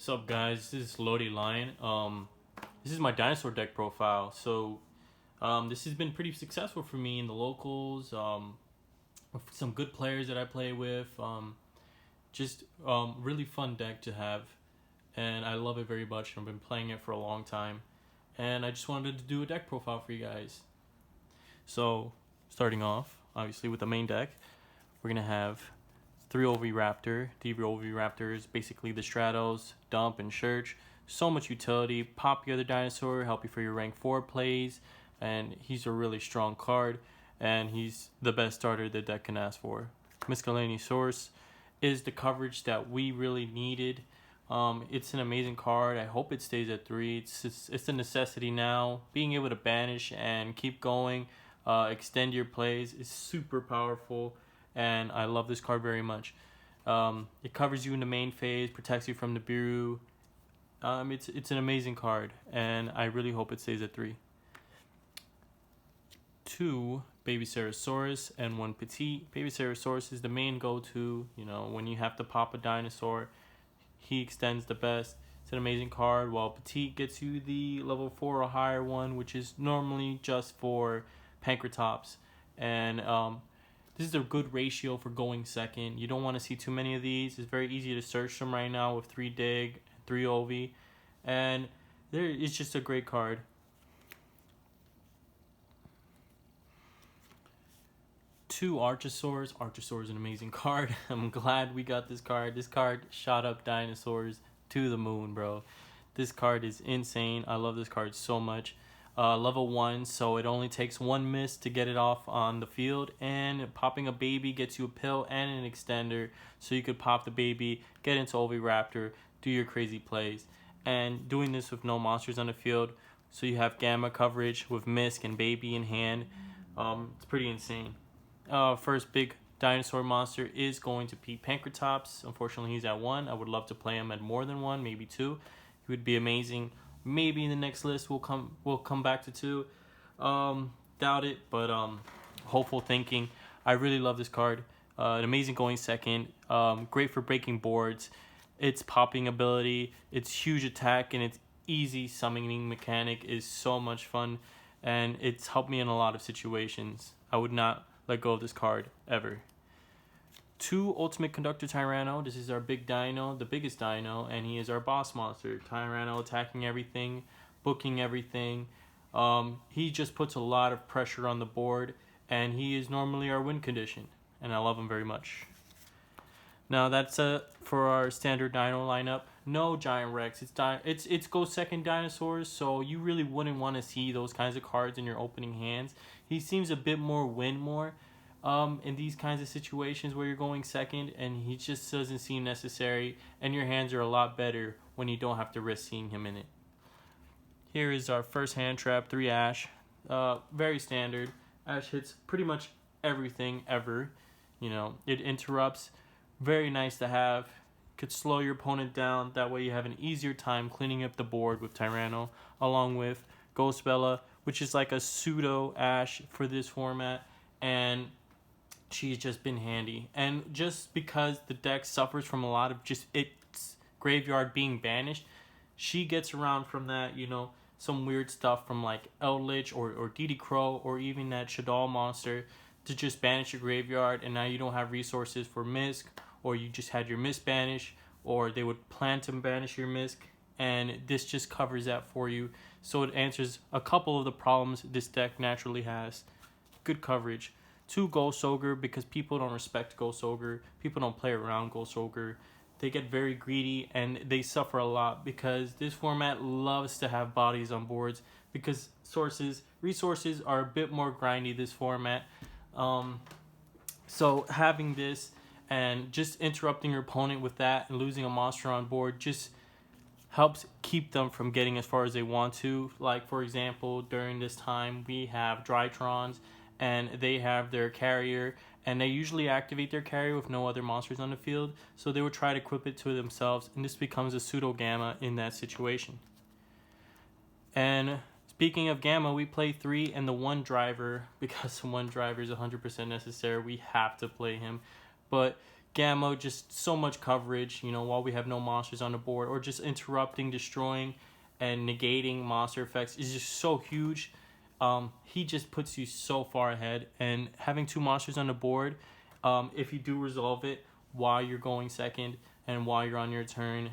What's up, guys? This is Lodi Lion. This is my dinosaur deck profile. This has been pretty successful for me in the locals. With some good players that I play with. Really fun deck to have, and I love it very much. I've been playing it for a long time, and I just wanted to do a deck profile for you guys. So, starting off, obviously with the main deck, we're gonna have 3 Oviraptor. The Oviraptor is basically the Stratos, Dump, and Search. So much utility. Pop your other dinosaur, help you for your rank 4 plays, and he's a really strong card, and he's the best starter the deck can ask for. Miscellaneous Source is the coverage that we really needed. It's an amazing card. I hope it stays at 3. It's a necessity now. Being able to banish and keep going, extend your plays is super powerful, and I love this card very much. It covers you in the main phase, protects you from the Biru. It's an amazing card, and I really hope it stays at 3. 2 Baby Ceratosaurus and 1 Petite. Baby Ceratosaurus is the main go-to. When you have to pop a dinosaur, he extends the best. It's an amazing card, while Petite gets you the level 4 or higher one, which is normally just for Pancratops. And this is a good ratio for going second. You don't want to see too many of these. It's very easy to search them right now with 3 Dig, 3 Ovi, and it's just a great card. 2 Archosaurs. Archosaur is an amazing card. I'm glad we got this card. This card shot up dinosaurs to the moon, bro. This card is insane. I love this card so much. Level 1, so it only takes 1 miss to get it off on the field, and popping a baby gets you a pill and an extender, so you could pop the baby, get into Oviraptor, do your crazy plays. And doing this with no monsters on the field, so you have gamma coverage with Misk and baby in hand. It's pretty insane. First big dinosaur monster is going to be Pancratops. Unfortunately, he's at 1. I would love to play him at more than 1, maybe 2. He would be amazing. Maybe in the next list we'll come back to 2. Doubt it, but hopeful thinking. I really love this card. An amazing going second. Great for breaking boards. Its popping ability, its huge attack, and its easy summoning mechanic is so much fun, and it's helped me in a lot of situations. I would not let go of this card ever. 2 Ultimate Conductor Tyranno. This is our big dino, the biggest dino, and he is our boss monster. Tyranno attacking everything, booking everything. He just puts a lot of pressure on the board, and he is normally our win condition, and I love him very much. Now that's for our standard dino lineup. No Giant Rex. It's go second dinosaurs, so you really wouldn't want to see those kinds of cards in your opening hands. He seems a bit more win more in these kinds of situations where you're going second, and he just doesn't seem necessary, and your hands are a lot better when you don't have to risk seeing him in it. Here is our first hand trap, 3 Ash. Very standard. Ash hits pretty much everything ever. It interrupts. Very nice to have. Could slow your opponent down. That way you have an easier time cleaning up the board with Tyranno, along with Ghost Bella, which is like a pseudo Ash for this format, and she's just been handy. And just because the deck suffers from a lot of just its graveyard being banished, she gets around from that, some weird stuff from like Eldritch or DD Crow or even that Shaddoll monster to just banish your graveyard, and now you don't have resources for Misk, or you just had your Misk banish, or they would plan to banish your Misk, and this just covers that for you. So it answers a couple of the problems this deck naturally has. Good coverage. 2 Ghost Ogre, because people don't respect Ghost Ogre. People don't play around Ghost Ogre. They get very greedy, and they suffer a lot because this format loves to have bodies on boards, because resources are a bit more grindy this format. So having this and just interrupting your opponent with that and losing a monster on board just helps keep them from getting as far as they want to. Like, for example, during this time we have Drytrons, and they have their carrier, and they usually activate their carrier with no other monsters on the field, so they would try to equip it to themselves, and this becomes a pseudo gamma in that situation. And speaking of gamma, we play 3 and the 1 driver, because the 1 driver is 100% necessary. We have to play him. But Gamma, just so much coverage, you know, while we have no monsters on the board, or just interrupting, destroying, and negating monster effects is just so huge. He just puts you so far ahead, and having two monsters on the board, if you do resolve it while you're going second and while you're on your turn,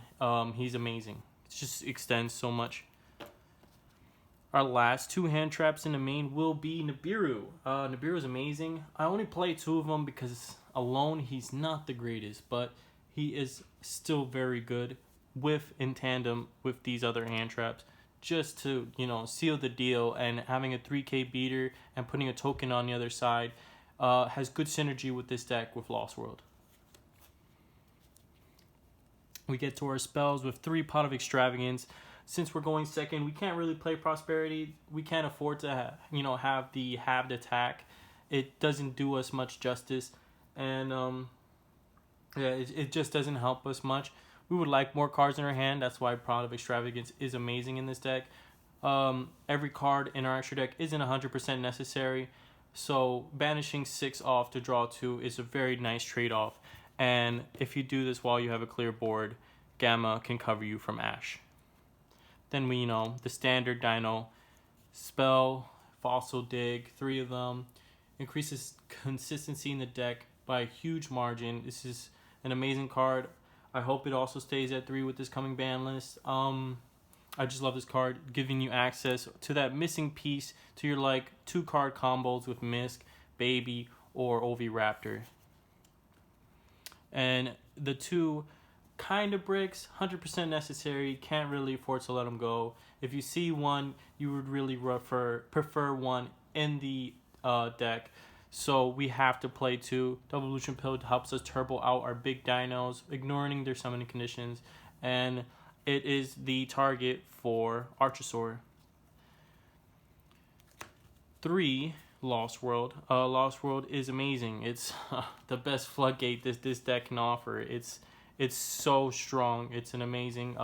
he's amazing. It just extends so much. Our last two hand traps in the main will be Nibiru. Nibiru is amazing. I only play two of them because alone he's not the greatest, but he is still very good with in tandem with these other hand traps, just to, you know, seal the deal. And having a 3k beater and putting a token on the other side has good synergy with this deck with Lost World. We get to our spells with 3 Pot of Extravagance. Since we're going second, we can't really play Prosperity. We can't afford to have the halved attack. It doesn't do us much justice, and it just doesn't help us much. We would like more cards in our hand. That's why Pot of Extravagance is amazing in this deck. Every card in our extra deck isn't 100% necessary, so banishing 6 off to draw 2 is a very nice trade-off. And if you do this while you have a clear board, Gamma can cover you from Ash. Then we, the standard Dino spell, Fossil Dig, 3 of them, increases consistency in the deck by a huge margin. This is an amazing card. I hope it also stays at 3 with this coming ban list. I just love this card, giving you access to that missing piece to your 2-card combos with Misk, Baby, or Oviraptor. And the 2 kind of bricks, 100% necessary, can't really afford to let them go. If you see one, you would really prefer one in the deck. So we have to play 2. Double Evolution Pill helps us turbo out our big dinos, ignoring their summoning conditions, and it is the target for Archosaur. 3, Lost World. Lost World is amazing. It's the best floodgate this deck can offer. It's so strong. It's an amazing.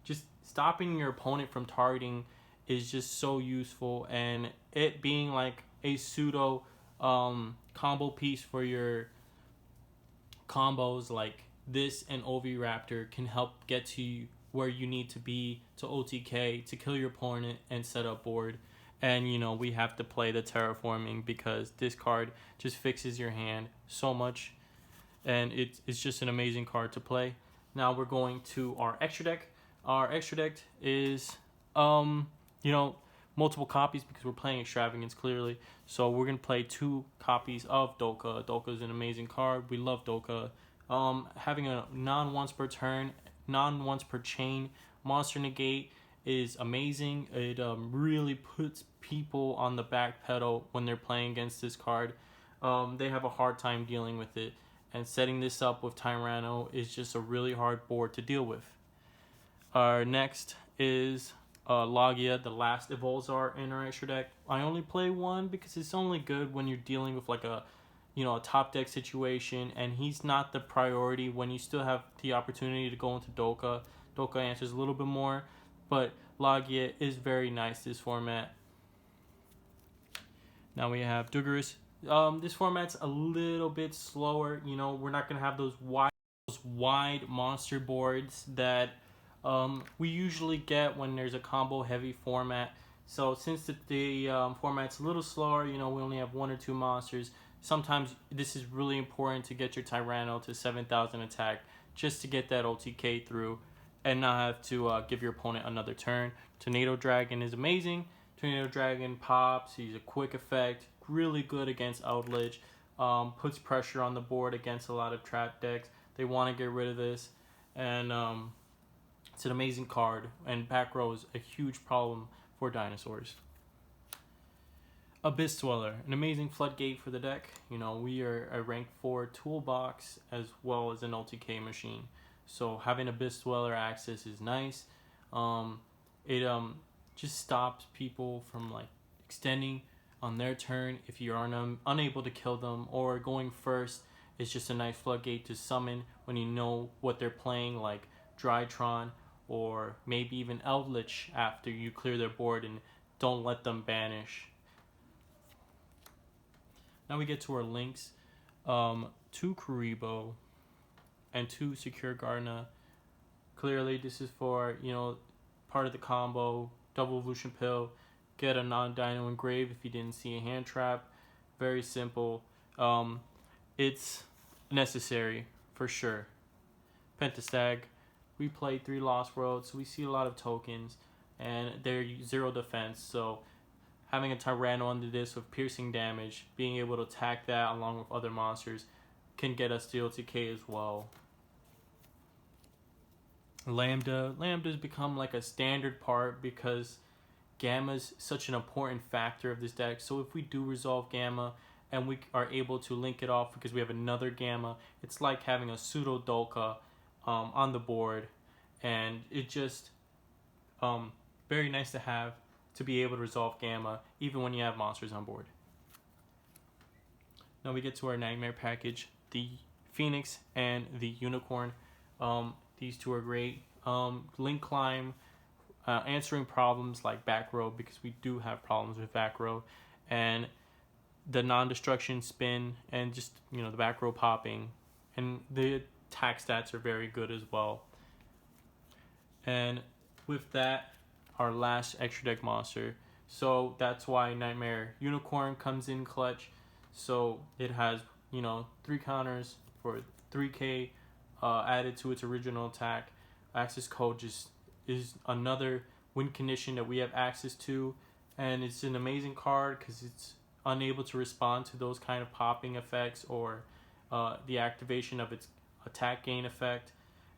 Just stopping your opponent from targeting is just so useful, and it being like a pseudo combo piece for your combos like this and Oviraptor can help get to you where you need to be to OTK to kill your opponent and set up board. And we have to play the terraforming because this card just fixes your hand so much, and it's just an amazing card to play. Now we're going to our extra deck. Our extra deck is multiple copies because we're playing Extravagance clearly. So we're gonna play 2 copies of Doka. Doka is an amazing card. We love Doka. Having a non-once per turn, non-once per chain monster negate is amazing. It really puts people on the back pedal when they're playing against this card. They have a hard time dealing with it, and setting this up with Tyranno is just a really hard board to deal with. Our next is Logia, the last Evolzar in our extra deck. I only play 1 because it's only good when you're dealing with a top deck situation, and he's not the priority when you still have the opportunity to go into Doka. Doka answers a little bit more, but Logia is very nice this format. Now we have Dugarus. This format's a little bit slower. We're not going to have those wide monster boards that we usually get when there's a combo heavy format. So since the format's a little slower, we only have 1 or 2 monsters. Sometimes this is really important to get your Tyranno to 7,000 attack just to get that OTK through and not have to give your opponent another turn. Tornado Dragon is amazing. Tornado Dragon pops. He's a quick effect. Really good against Outledge. Puts pressure on the board against a lot of trap decks. They want to get rid of this. And it's an amazing card. And back row is a huge problem for dinosaurs. Abyss Dweller, an amazing floodgate for the deck. We are a rank 4 toolbox as well as an OTK machine. So having Abyss Dweller access is nice. It just stops people from extending on their turn if you are unable to kill them, or going first is just a nice floodgate to summon when you know what they're playing, like Drytron or maybe even Eldritch after you clear their board and don't let them banish. Now we get to our links to Kuriboh. and 2 secure Gardener. Clearly, this is for, part of the combo, double evolution pill, get a non-dino engrave if you didn't see a hand trap. Very simple. It's necessary for sure. Pentastag, we played 3 Lost Worlds, so we see a lot of tokens, and they're 0 defense, so having a Tyranno under this with piercing damage, being able to attack that along with other monsters, can get us to OTK as well. Lambda's become like a standard part because Gamma's such an important factor of this deck. So if we do resolve Gamma and we are able to link it off because we have another Gamma, it's like having a pseudo Dolka on the board, and it just very nice to have to be able to resolve Gamma even when you have monsters on board. Now we get to our Nightmare package, the Phoenix and the Unicorn. These two are great. Link Climb, answering problems like back row, because we do have problems with back row, and the non-destruction spin, and just the back row popping, and the attack stats are very good as well. And with that, our last extra deck monster. So that's why Nightmare Unicorn comes in clutch. So it has 3 counters for 3k added to its original attack. Access code just is another win condition that we have access to, and it's an amazing card because it's unable to respond to those kind of popping effects or the activation of its attack gain effect,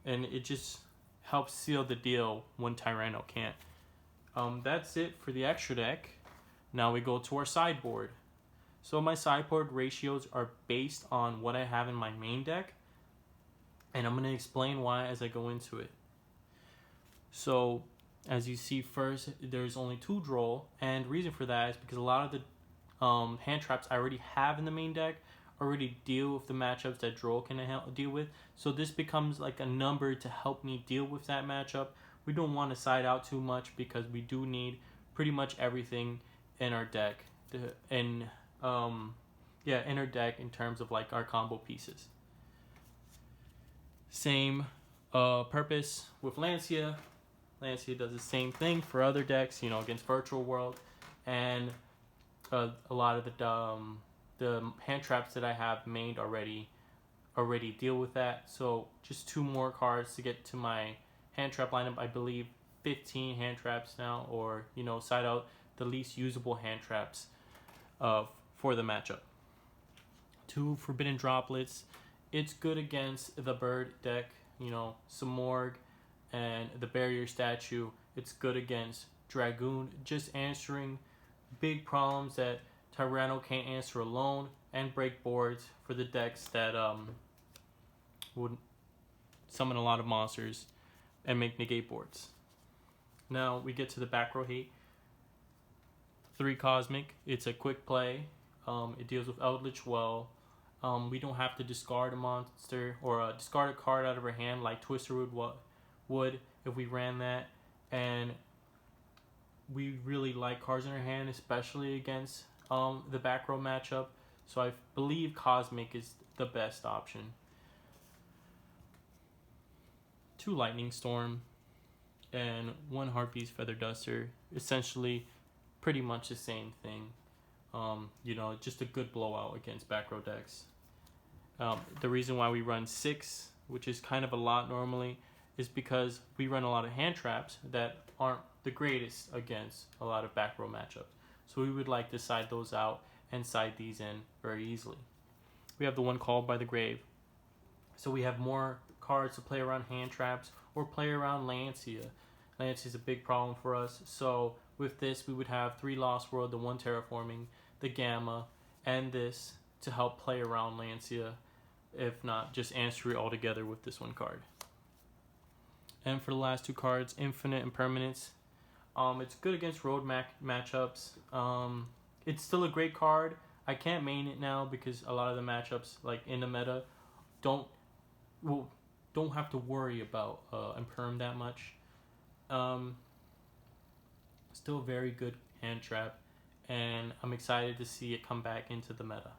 and it just helps seal the deal when Tyranno can't. That's it for the extra deck. Now we go to our sideboard. So my sideboard ratios are based on what I have in my main deck, and I'm going to explain why as I go into it. So as you see, first there's only 2 draw, and the reason for that is because a lot of the hand traps I already have in the main deck already deal with the matchups that draw can deal with. So this becomes like a number to help me deal with that matchup. We don't want to side out too much because we do need pretty much everything in our deck. In our deck in terms of like our combo pieces. Same purpose with Lancia. Lancia does the same thing for other decks, against Virtual World, and a lot of the hand traps that I have mained already deal with that. So just 2 more cards to get to my hand trap lineup. I believe 15 hand traps now, or side out the least usable hand traps for the matchup. 2 Forbidden Droplets. It's good against the bird deck, Samorg and the Barrier Statue. It's good against Dragoon, just answering big problems that Tyranno can't answer alone, and break boards for the decks that would summon a lot of monsters and make negate boards. Now we get to the back row hate. 3 Cosmic. It's a quick play. It deals with Eldritch well. We don't have to discard a monster or discard a card out of our hand like Twister would if we ran that. And we really like cards in our hand, especially against the back row matchup. So I believe Cosmic is the best option. 2 Lightning Storm and 1 Harpy's Feather Duster. Essentially pretty much the same thing. Just a good blowout against back row decks. The reason why we run 6, which is kind of a lot normally, is because we run a lot of hand traps that aren't the greatest against a lot of back row matchups. So we would like to side those out and side these in very easily. We have the 1 Called by the Grave. So we have more cards to play around hand traps or play around Lancia. Lancia is a big problem for us. So with this, we would have 3 Lost World, the 1 Terraforming, the Gamma, and this to help play around Lancia. If not, just answer it all together with this 1 card. And for the last 2 cards, Infinite and Permanence. It's good against road matchups. It's still a great card. I can't main it now because a lot of the matchups, like in the meta, don't have to worry about Imperm that much. Still a very good hand trap, and I'm excited to see it come back into the meta.